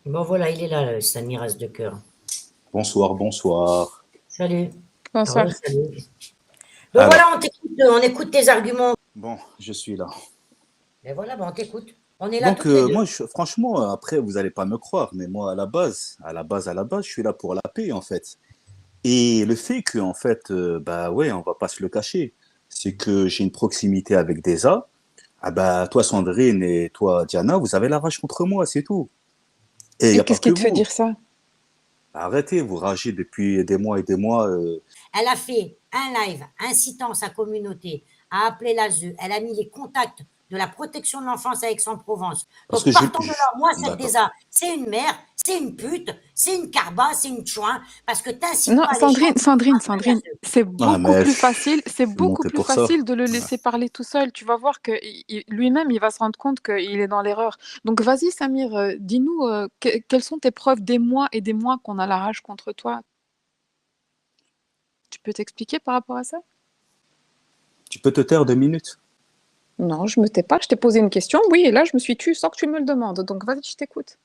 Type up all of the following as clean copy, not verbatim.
Bon voilà, il est là, le Stanislas de cœur. Bonsoir, bonsoir. Salut. Bonsoir. Salut. Donc voilà, Alors, on écoute tes arguments. bon, je suis là. Et voilà, on t'écoute. On est là Donc, toutes les deux. moi, franchement, après, vous allez pas me croire, mais moi, à la base, je suis là pour la paix, en fait. Et le fait que, en fait, bah ouais, on va pas se le cacher, c'est que j'ai une proximité avec Desa. Ah bah, toi, Sandrine, et toi, Diana, vous avez la rage contre moi, c'est tout. Et il n'y Et a pas qu'est-ce que qui te fait vous. dire ça? Arrêtez, vous ragez depuis des mois et des mois. Elle a fait un live incitant sa communauté à appeler l'ASE. Elle a mis les contacts de la protection de l'enfance à Aix-en-Provence. Parce que Donc je... partons de je- là. Moi, cette D'accord. DESA, c'est une mère, c'est une pute, c'est une carba, c'est une chouin, parce que t'incites Non, pas les gens Sandrine, Sandrine, à appeler Sandrine, l'ASE. c'est Ah, beaucoup mais plus facile, c'est je suis beaucoup monté plus pour ça. facile de le Ouais. laisser parler tout seul. Tu vas voir que lui-même, il va se rendre compte qu'il est dans l'erreur. Donc vas-y, Samir, dis-nous quelles sont tes preuves des mois et des mois qu'on a la rage contre toi. Tu peux t'expliquer par rapport à ça? Tu peux te taire 2 minutes? Non, je me tais pas, je t'ai posé une question, oui, et là, je me suis tue sans que tu me le demandes. Donc vas-y, je t'écoute.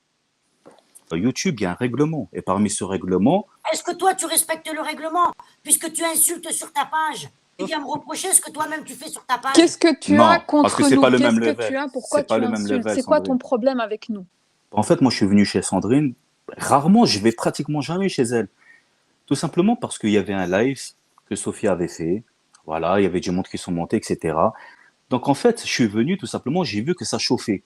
YouTube, il y a un règlement. Et parmi ce règlement, Est-ce que toi, tu respectes le règlement, puisque tu insultes sur ta page? Tu viens me reprocher ce que toi-même tu fais sur ta page. Qu'est-ce que tu as non, parce que contre c'est nous? pas le même Qu'est-ce que level. tu as? Pourquoi C'est pas tu le même insultes? level, C'est quoi ton Sandrine. problème avec nous? En fait, moi, je suis venu chez Sandrine. Rarement, je vais pratiquement jamais chez elle. Tout simplement parce qu'il y avait un live que Sophie avait fait. Voilà, il y avait du monde qui sont montés, etc. Donc, en fait, je suis venu tout simplement, j'ai vu que ça chauffait.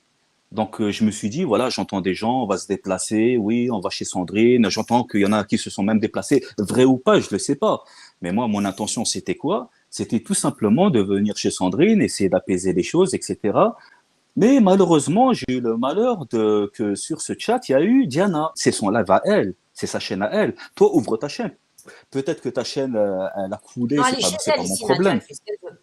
Donc, je me suis dit, voilà, j'entends des gens, on va se déplacer, oui, on va chez Sandrine, j'entends qu'il y en a qui se sont même déplacés, vrai ou pas, je ne le sais pas. Mais moi, mon intention, c'était quoi? C'était tout simplement de venir chez Sandrine, essayer d'apaiser les choses, etc. Mais malheureusement, j'ai eu le malheur que sur ce chat, il y a eu Diana. C'est son live à elle, c'est sa chaîne à elle. Toi, ouvre ta chaîne. Peut-être que ta chaîne, elle a coulé, Non, elle est chez c'est elle pas mon ici, Nadia, problème. elle fait ce qu'elle veut.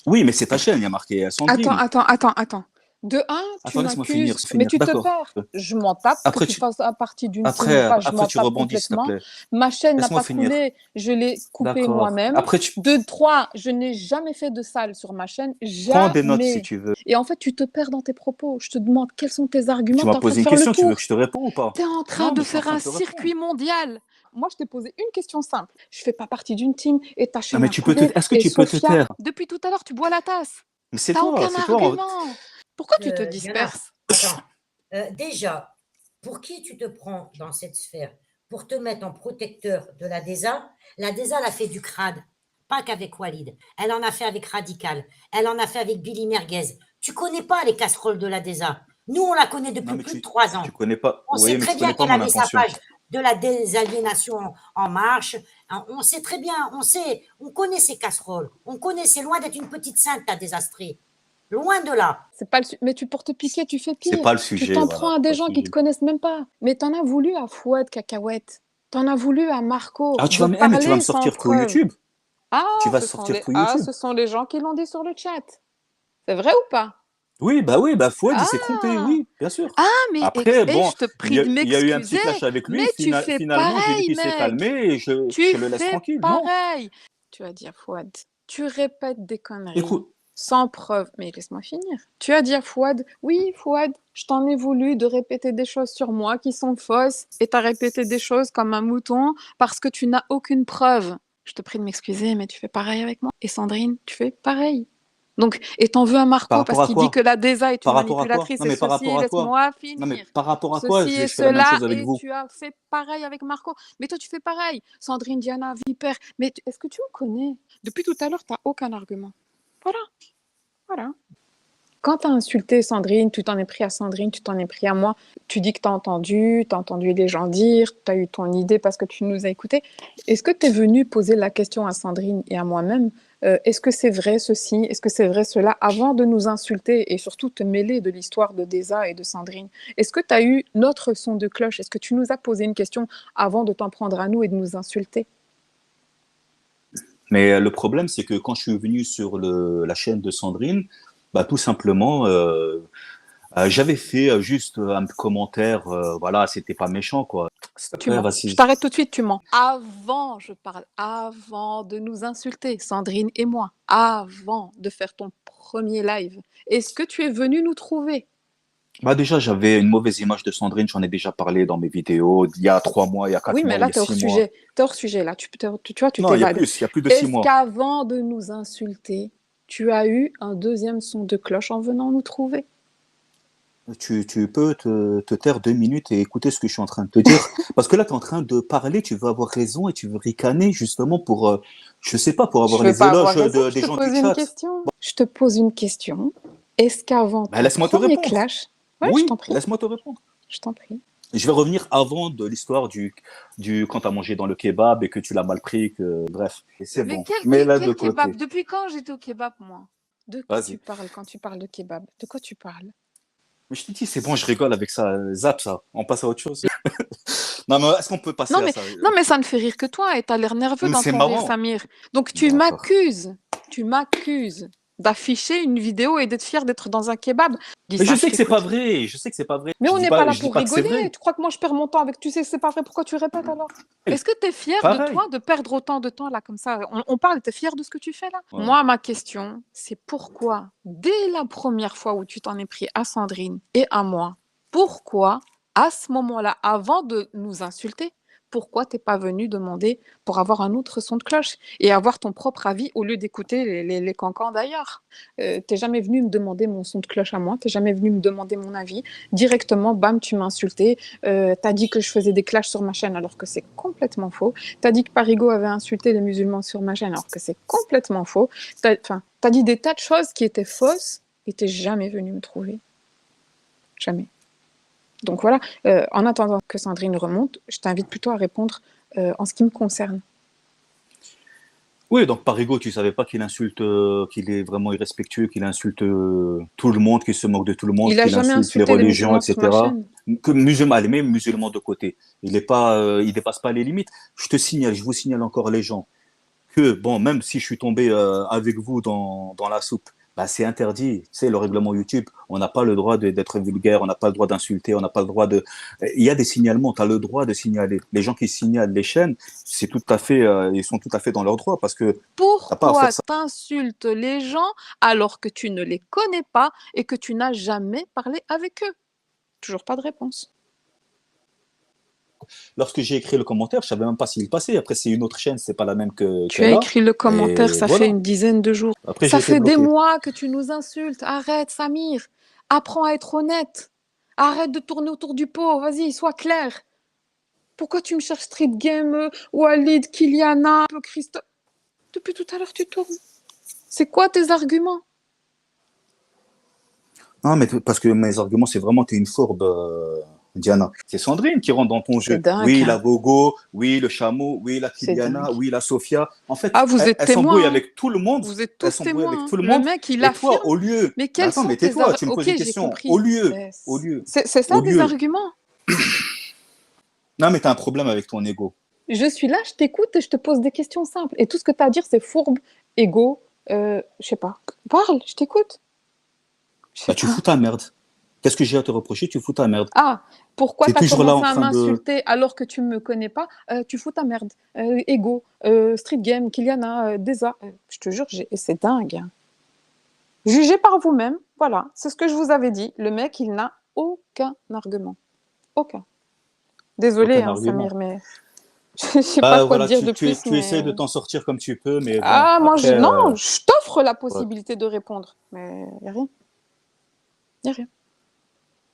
Oui, mais c'est ta chaîne, il y a marqué Attends, Sandrine. attends, attends, attends. De un, tu Attends, laisse-moi finir, m'accuses, mais tu te d'accord. perds. Je m'en tape que Après, tu tu, fasses partie d'une team ou Après, pas, je après, m'en tu tape rebondis, s'il te complètement. plaît. Ma chaîne n'a Laisse-moi pas finir. coulé, je l'ai coupée D'accord. moi-même. Après, tu De trois, je n'ai jamais fait de sale sur ma chaîne, prends des notes si jamais. tu veux. Et en fait, tu te perds dans tes propos. Je te demande quels sont tes Tu arguments, tu m'as es en train de posé une faire le question, tu veux que tour. je te réponde ou pas? Tu es en train Non, de mais je suis en faire train un de te répondre. circuit mondial. Moi, je t'ai posé une question simple. Je fais pas partie d'une team et ta Non, chaîne mais a coulé. est-ce que Et tu peux te Sophia, taire? depuis tout à l'heure, tu bois la tasse. Mais c'est T'as toi, aucun c'est toi. argument. Pourquoi tu te Diana, disperses? attends. Déjà, pour qui tu te prends dans cette sphère? Pour te mettre en protecteur de la DESA? La DESA, elle a fait du crade, pas qu'avec Walid. Elle en a fait avec Radical. Elle en a fait avec Billy Merguez. Tu connais pas les casseroles de la DESA. Nous, on la connaît Non, depuis mais plus de 3 ans. tu connais pas. On sait Oui, mais très tu bien connais pas qu'elle mon avait sa intention. page de la désaliénation en marche. On sait très bien, on connaît ses casseroles. On connaît, c'est loin d'être une petite sainte, ta désastrée. Loin de là. C'est pas mais tu pour te piquer, tu fais C'est pire. pas le Tu sujet, t'en prends voilà, à c'est pas des le gens qui te sujet. connaissent même pas. Mais t'en as voulu à Fouad Cacahuète. T'en as voulu à Marco Ah, de mais tu vas me parler sans sortir tout preuve. YouTube. Ah, Tu vas sortir tout YouTube. ce sont les gens qui l'ont dit sur le chat. C'est vrai ou pas? Oui, bah Fouad, il s'est trompé, Ah! oui, bien sûr. Ah, mais Après, bon, je te prie de il y a eu un petit m'excuser, clash avec lui. mais tu fais Finalement, j'ai vu pareil, qu'il s'est calmé mec. et Tu je le laisse fais tranquille. Non, pareil. Tu as dit à Fouad, tu répètes des conneries écoute, sans preuve. Mais laisse-moi finir. Tu as dit à Fouad, oui, Fouad, je t'en ai voulu de répéter des choses sur moi qui sont fausses et tu as répété des choses comme un mouton parce que tu n'as aucune preuve. Je te prie de m'excuser, mais tu fais pareil avec moi. Et Sandrine, tu fais pareil. Donc, et t'en veux à par Marco parce rapport à qu'il dit quoi? que la DESA est une Par rapport à quoi? manipulatrice Non, et mais par ceci, rapport à quoi? laisse-moi Non, mais finir. par rapport à quoi Ceci et je fais la même cela, chose avec et vous? tu as fait pareil avec Marco. Mais toi, tu fais pareil. Sandrine, Diana, Vipère. Mais est-ce que tu me connais? Depuis tout à l'heure, tu n'as aucun argument. Voilà, voilà. Quand tu as insulté Sandrine, tu t'en es pris à Sandrine, tu t'en es pris à moi, tu dis que tu as entendu les gens dire, tu as eu ton idée parce que tu nous as écoutés. Est-ce que tu es venu poser la question à Sandrine et à moi-même, est-ce que c'est vrai ceci, est-ce que c'est vrai cela, avant de nous insulter et surtout te mêler de l'histoire de Desa et de Sandrine? Est-ce que tu as eu notre son de cloche? Est-ce que tu nous as posé une question avant de t'en prendre à nous et de nous insulter? Mais le problème, c'est que quand je suis venu sur la chaîne de Sandrine, bah, tout simplement, j'avais fait juste un commentaire, voilà, c'était pas méchant, quoi. S'il te Tu plaît, mens. Je vas-y. t'arrête tout de suite, tu mens. Avant, je parle, avant de nous insulter, Sandrine et moi, avant de faire ton premier live, est-ce que tu es venu nous trouver? Bah déjà, j'avais une mauvaise image de Sandrine, j'en ai déjà parlé dans mes vidéos, il y a 3 mois, il y a quatre Oui, mais mois, il là, y a t'es hors 6 mois. sujet. T'es hors sujet, là. Tu vois, tu Non, t'évades. il y a plus de six Est-ce mois. qu'avant de nous insulter, tu as eu un deuxième son de cloche en venant nous trouver? Tu peux te taire 2 minutes et écouter ce que je suis en train de te dire. Parce que là, tu es en train de parler, tu veux avoir raison et tu veux ricaner justement pour, je sais pas, pour Je avoir veux les pas éloges avoir raison, je des te gens du pose une chat. question. Je te pose une question. Est-ce qu'avant Bah, ton laisse-moi te premier répondre. clash... Ouais, je t'en Oui, prie, laisse-moi te répondre. je t'en prie. Je vais revenir avant de l'histoire du quand tu as mangé dans le kebab et que tu l'as mal pris, que bref. Et c'est Mais bon, mets-la de quel kebab? côté. Depuis quand j'étais au kebab, moi? De quoi tu Vas-y. parles quand tu parles de kebab? De quoi tu parles? Mais je te dis, c'est bon, je rigole avec ça. Zap ça. On passe à autre chose. Non, mais est-ce qu'on peut passer Non à mais, ça? non, mais ça ne fait rire que toi et t'as l'air nerveux Mais dans c'est ton rire, marrant. Samir. Donc D'accord. tu m'accuses d'afficher une vidéo et d'être fier d'être dans un kebab. Dis Mais je ça, je sais que c'est pas t'écoute. vrai. Je sais que c'est pas vrai. Mais on n'est pas là Je dis pour pas que c'est rigoler. vrai. Tu crois que moi je perds mon temps avec. Tu sais que c'est pas vrai. Pourquoi tu répètes alors? Est-ce que tu es fier de Pareil. toi de perdre autant de temps là comme ça? On parle, tu es fier de ce que tu fais là? Ouais. Moi, ma question, c'est pourquoi, dès la première fois où tu t'en es pris à Sandrine et à moi, pourquoi, à ce moment-là, avant de nous insulter, pourquoi t'es pas venu demander pour avoir un autre son de cloche et avoir ton propre avis au lieu d'écouter les cancans d'ailleurs? T'es jamais venu me demander mon son de cloche à moi, t'es jamais venu me demander mon avis. Directement, bam, tu m'as insulté. T'as dit que je faisais des clashs sur ma chaîne alors que c'est complètement faux. T'as dit que Parigo avait insulté les musulmans sur ma chaîne alors que c'est complètement faux. T'as dit des tas de choses qui étaient fausses et t'es jamais venu me trouver. Jamais. Donc voilà, en attendant que Sandrine remonte, je t'invite plutôt à répondre en ce qui me concerne. Oui, donc Parigo, tu savais pas qu'il insulte, qu'il est vraiment irrespectueux, qu'il insulte tout le monde, qu'il se moque de tout le monde, Il a qu'il jamais insulte les insulté les religions, musulmans sur ma etc. chaîne. Que musulmans, les mêmes musulmans de côté. Il est pas, il dépasse pas les limites. Je te signale, je vous signale encore les gens que, bon, même si je suis tombé avec vous dans la soupe, bah, c'est interdit. C'est le règlement YouTube. On n'a pas le droit d'être vulgaire, on n'a pas le droit d'insulter, on n'a pas le droit de. Il y a des signalements, tu as le droit de signaler. Les gens qui signalent les chaînes, c'est tout à fait, ils sont tout à fait dans leur droit parce que t'as pas à Pourquoi faire ça. t'insultes les gens alors que tu ne les connais pas et que tu n'as jamais parlé avec eux? Toujours pas de réponse. Lorsque j'ai écrit le commentaire, je savais même pas s'il passait. Après, c'est une autre chaîne, c'est pas la même que Tu as là. écrit le commentaire, Et ça fait voilà. une dizaine de jours. Après, j'ai Ça été fait des bloqué. mois que tu nous insultes. Arrête, Samir. Apprends à être honnête. Arrête de tourner autour du pot. Vas-y, sois clair. Pourquoi tu me cherches Street Game, Walid, Kyliana, Christophe? Depuis tout à l'heure, tu tournes. C'est quoi tes arguments? Non, mais parce que mes arguments, c'est vraiment, t'es une fourbe, Diana. C'est Sandrine qui rentre dans ton C'est jeu. dingue, Oui, la hein. Gogo, oui, le chameau, oui, la C'est Kyliana, dingue. oui, la Sophia. En fait, Ah, vous êtes elle s'embrouille témoins, hein. avec tout le monde. Vous êtes Elle tous s'embrouille avec témoins, hein. tout le Le monde. mec, il Et toi, affirme. au lieu. Mais Mais quels attends, sont mais tes tais-toi, tu me Ok, poses une j'ai question. compris. C'est ça Au des lieu. arguments? Non, mais t'as un problème avec ton ego. Je suis là, je t'écoute et je te pose des questions simples. Et tout ce que tu as à dire, c'est fourbe, égo, je sais pas. Parle, je t'écoute. Je sais Bah, tu pas. fous ta merde. Qu'est-ce que j'ai à te reprocher? Tu fous ta merde. Ah, pourquoi T'es tu as toujours là en commencé à train de. m'insulter alors que tu ne me connais pas? Tu fous ta merde. Ego, Street Game, Kyliana, Deza. Je te jure, c'est dingue, hein. Jugez par vous-même. Voilà, c'est ce que je vous avais dit. Le mec, il n'a aucun argument. Aucun. Désolé, Aucun hein, argument. Samir, mais je sais pas Bah quoi te voilà, dire de plus, tu essaies mais... de t'en sortir comme tu peux, mais bon, Ah, moi, après. non, je t'offre la Ouais. possibilité de répondre. Mais il n'y a rien. Il n'y a rien.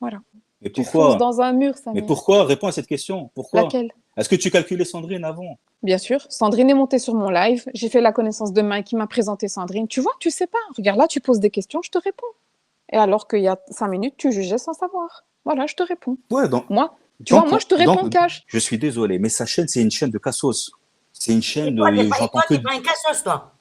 Voilà. Mais Tu fonces pourquoi? dans un mur, Mais Samir. pourquoi? Réponds à cette question. Pourquoi? Laquelle? Est-ce que tu calculais Sandrine avant? Bien sûr. Sandrine est montée sur mon live. J'ai fait la connaissance de Mike qui m'a présenté Sandrine. Tu vois, tu sais pas. Regarde là, tu poses des questions, je te réponds. Et alors qu'il y a 5 minutes, tu jugeais sans savoir. Voilà, je te réponds. Ouais, donc, Moi, tu vois, moi, je te donc, réponds cash. je suis désolé, mais sa chaîne, c'est une chaîne de cassos. C'est une Et chaîne toi, de. et J'entends toi, que. t'es pas un cassos, toi.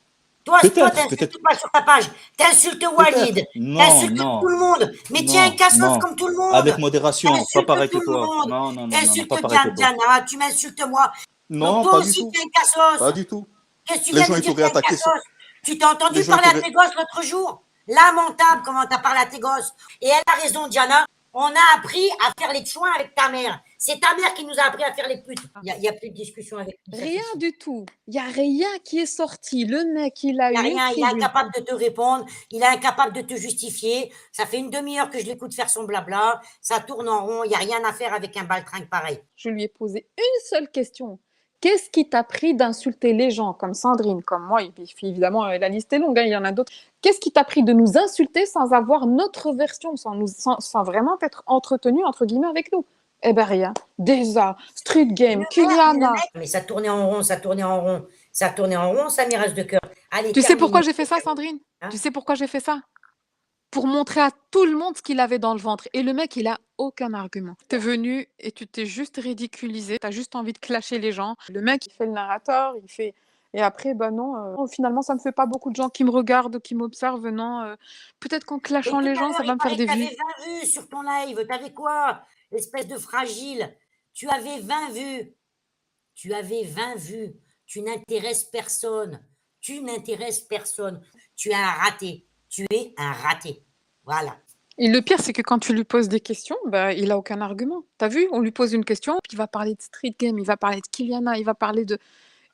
Toi, Peut-être, t'insultes pas sur ta page. T'insultes peut-être. Walid. Non, T'insultes tout non, le monde. Mais tiens, un non, cassos non. comme tout le Avec monde. modération, pas T'insultes pareil que tout le toi. monde. Non, non, non, non, non, pas T'insultes pareil que toi. Diana, tu m'insultes moi. Donc Non, toi pas du aussi, tout. t'es un cassos. Pas du tout. Qu'est-ce que tu Les viens gens, de ils dire, t'auraient t'es un attaqué. cassos? Tu t'as Les entendu gens, ils parler à t'auraient. tes gosses l'autre jour? Lamentable comment t'as parlé à tes gosses. Et elle a raison, Diana. On a appris à faire les chouins avec ta mère. C'est ta mère qui nous a appris à faire les putes. Il y a plus de discussion avec lui. Rien du tout. Il n'y a rien qui est sorti. Le mec, il a Il eu n'y a une rien, il est tribune. incapable de te répondre, il est incapable de te justifier. Ça fait une demi-heure que je l'écoute faire son blabla, ça tourne en rond, il n'y a rien à faire avec un baltringue pareil. Je lui ai posé une seule question. Qu'est-ce qui t'a pris d'insulter les gens comme Sandrine, comme moi? Et puis évidemment, la liste est longue, hein, il y en a d'autres. Qu'est-ce qui t'a pris de nous insulter sans avoir notre version, sans vraiment être entretenu, entre guillemets, avec nous? Eh ben rien. Deza, Street Game, Kyliana. Mais ça tournait en rond, ça tournait en rond, ça tournait en rond, ça mirage de cœur. Allez, Tu sais terminé. pourquoi j'ai fait ça, Sandrine? Hein? Tu sais pourquoi j'ai fait ça? Pour montrer à tout le monde ce qu'il avait dans le ventre. Et le mec, il a aucun argument. T'es venu et tu t'es juste ridiculisé. T'as juste envie de clasher les gens. Le mec, il fait le narrateur, il fait. Et après, ben non, finalement, ça me fait pas beaucoup de gens qui me regardent, qui m'observent. Non, peut-être qu'en clashant les gens, ça va me faire des vues. Tu avais 20 vues sur ton live. T'avais quoi? Espèce de fragile. Tu avais 20 vues. Tu avais 20 vues. Tu n'intéresses personne. Tu n'intéresses personne. Tu es un raté. Tu es un raté. Voilà. Et le pire, c'est que quand tu lui poses des questions, bah, il a aucun argument. T'as vu? On lui pose une question, puis il va parler de Street Game, il va parler de Kyliana, il va parler de.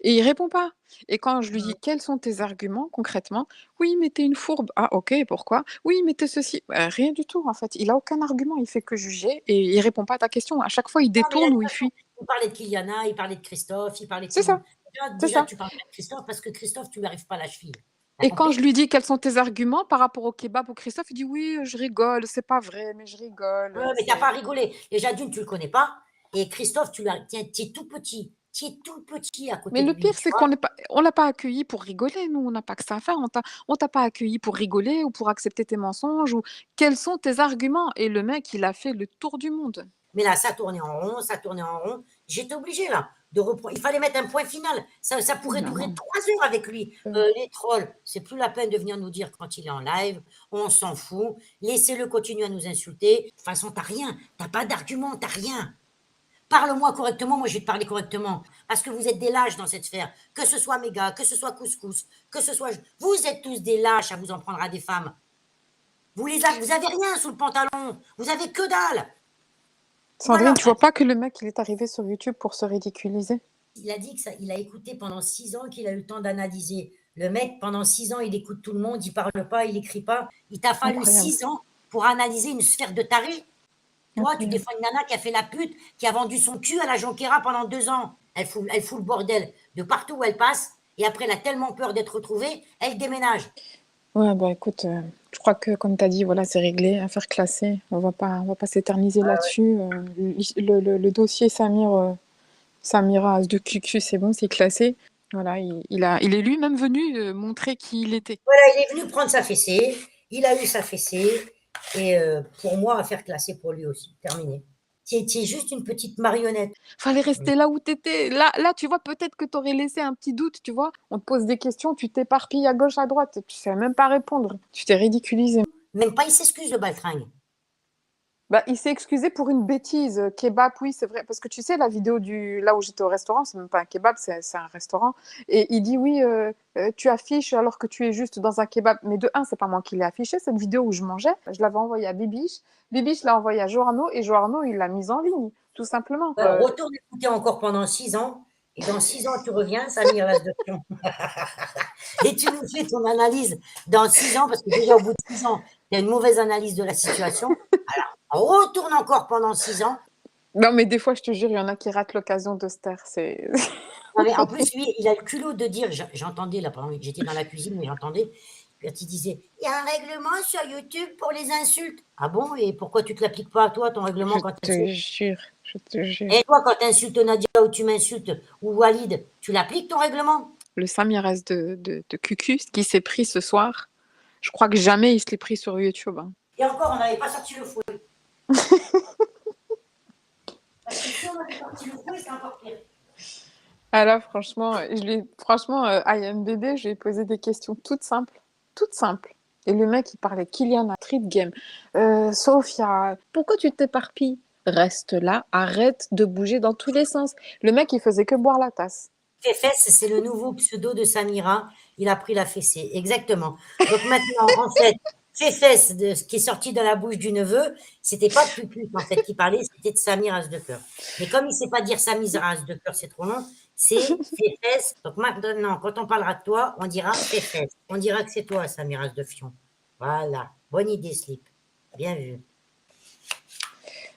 Et il répond pas. Et quand je lui dis quels sont tes arguments concrètement, oui, mais t'es une fourbe. Ah, ok, pourquoi? Oui, mais t'es ceci. Rien du tout, en fait. Il a aucun argument. Il fait que juger et il répond pas à ta question. À chaque fois, il détourne ou il fuit. Il parlait de Kyliana, il parlait de Christophe, il parlait de. C'est ça. Déjà, tu parles de Christophe parce que Christophe, tu lui arrives pas à la cheville. Et quand je lui dis quels sont tes arguments par rapport au kebab au Christophe, il dit oui, je rigole, c'est pas vrai, mais je rigole. Ouais, mais t'as pas rigolé. Déjà, d'une, tu le connais pas. Et Christophe, tu es tout petit. Tu es tout petit à côté Mais de le lui. pire, c'est qu'on l'a pas accueilli pour rigoler. Nous, on n'a pas que ça à faire. On t'a pas accueilli pour rigoler ou pour accepter tes mensonges ou quels sont tes arguments. Et le mec, il a fait le tour du monde. Mais là, ça tournait en rond, ça tournait en rond. J'étais obligée là de reprendre. Il fallait mettre un point final. Ça pourrait durer 3 heures avec lui. Les trolls, c'est plus la peine de venir nous dire quand il est en live. On s'en fout. Laissez-le continuer à nous insulter. De toute façon, t'as rien. T'as pas d'argument. T'as rien. Parle-moi correctement, moi je vais te parler correctement. Parce que vous êtes des lâches dans cette sphère. Que ce soit Méga, que ce soit Couscous, que ce soit. Vous êtes tous des lâches à vous en prendre à des femmes. Vous avez rien sous le pantalon. Vous avez que dalle. Sandrine, Voilà. tu vois pas que le mec, il est arrivé sur YouTube pour se ridiculiser? Il a dit qu'il a écouté pendant 6 ans, qu'il a eu le temps d'analyser. Le mec, pendant 6 ans, il écoute tout le monde, il parle pas, il écrit pas. Il t'a fallu Incroyable. 6 ans pour analyser une sphère de taré. Toi, tu défends une nana qui a fait la pute, qui a vendu son cul à la Jonquera pendant 2 ans. Elle fout le bordel de partout où elle passe. Et après, elle a tellement peur d'être retrouvée, elle déménage. Ouais, bah écoute, je crois que comme tu as dit, voilà, c'est réglé, affaire classée. On va pas s'éterniser là-dessus. Le dossier Samira As de QQ, c'est bon, c'est classé. Voilà, il est lui-même venu montrer qui il était. Voilà, il est venu prendre sa fessée, il a eu sa fessée, et pour moi, affaire classée pour lui aussi. Terminé. Tu es juste une petite marionnette. Fallait rester là où tu étais. Là, tu vois, peut-être que tu aurais laissé un petit doute, tu vois. On te pose des questions, tu t'éparpilles à gauche, à droite, tu sais même pas répondre. Tu t'es ridiculisé. Même pas, il s'excuse, le baltringue. Bah, il s'est excusé pour une bêtise. Kebab, oui, c'est vrai. Parce que tu sais, la vidéo là où j'étais au restaurant, c'est même pas un kebab, c'est un restaurant. Et il dit, oui, tu affiches alors que tu es juste dans un kebab. Mais de un, c'est pas moi qui l'ai affiché, cette vidéo où je mangeais. Je l'avais envoyée à Bibiche. Bibiche l'a envoyée à Joarno et Joarno, il l'a mise en ligne, tout simplement. Retourne écouter encore pendant 6 ans. Et dans 6 ans, tu reviens, Samir reste de pion. Et tu nous fais ton analyse dans 6 ans, parce que déjà au bout de 6 ans, il y a une mauvaise analyse de la situation. Alors, retourne encore pendant 6 ans. Non, mais des fois, je te jure, il y en a qui ratent l'occasion de se taire. En plus, lui, il a le culot de dire, j'entendais là, pendant que j'étais dans la cuisine, mais j'entendais, quand il disait, il y a un règlement sur YouTube pour les insultes. Ah bon, et pourquoi tu ne te l'appliques pas à toi, ton règlement, quand tu insultes? Je te jure. Et toi, quand tu insultes Nadia ou tu m'insultes, ou Walid, tu l'appliques ton règlement? Le Samiras de QQ, ce qui s'est pris ce soir, je crois que jamais il se l'est pris sur YouTube. Hein. Et encore, on n'avait pas sorti le fouet. Parce que si on avait sorti le fouet, c'est encore pire. Ah là, franchement, IMBD, je lui ai posé des questions toutes simples. Toutes simples. Et le mec, il parlait Kyliana, Street Game, Sophia, pourquoi tu t'éparpilles? Reste là, arrête de bouger dans tous les sens. Le mec, il faisait que boire la tasse. Fesse, c'est le nouveau pseudo de Samira. Il a pris la fessée, exactement. Donc maintenant, en fait, Féfesse, de ce qui est sorti de la bouche du neveu, c'était pas de Pupus en fait qui parlait, c'était de Samir As de Cœur. Mais comme il sait pas dire Samir As de Cœur, c'est trop long, c'est Féfesse. Donc maintenant, quand on parlera de toi, on dira Féfesse. On dira que c'est toi, Samir As de Fion. Voilà. Bonne idée, Slip. Bien vu.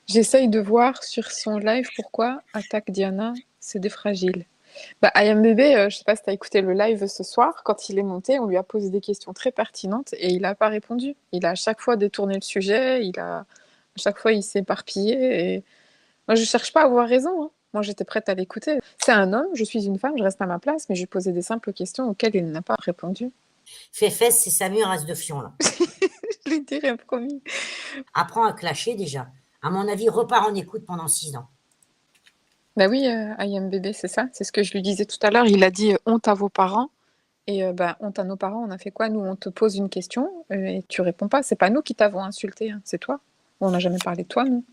J'essaye de voir sur son live pourquoi attaque Diana, c'est des fragiles. Bah, IMBB, je sais pas si tu as écouté le live ce soir, quand il est monté, on lui a posé des questions très pertinentes et il n'a pas répondu. Il a à chaque fois détourné le sujet, à chaque fois il s'est éparpillé. Et moi, je cherche pas à avoir raison, hein. Moi, j'étais prête à l'écouter. C'est un homme, je suis une femme, je reste à ma place, mais je lui posais des simples questions auxquelles il n'a pas répondu. Féfesse, c'est Samir As de Fion, là. Je lui dirais promis. Apprends à clasher déjà. À mon avis, repars en écoute pendant 6 ans. Bah oui, IMBB, c'est ça. C'est ce que je lui disais tout à l'heure. Il a dit honte à vos parents. Et bah, honte à nos parents, on a fait quoi? Nous, on te pose une question et tu réponds pas. C'est pas nous qui t'avons insulté, hein, c'est toi. On n'a jamais parlé de toi, nous.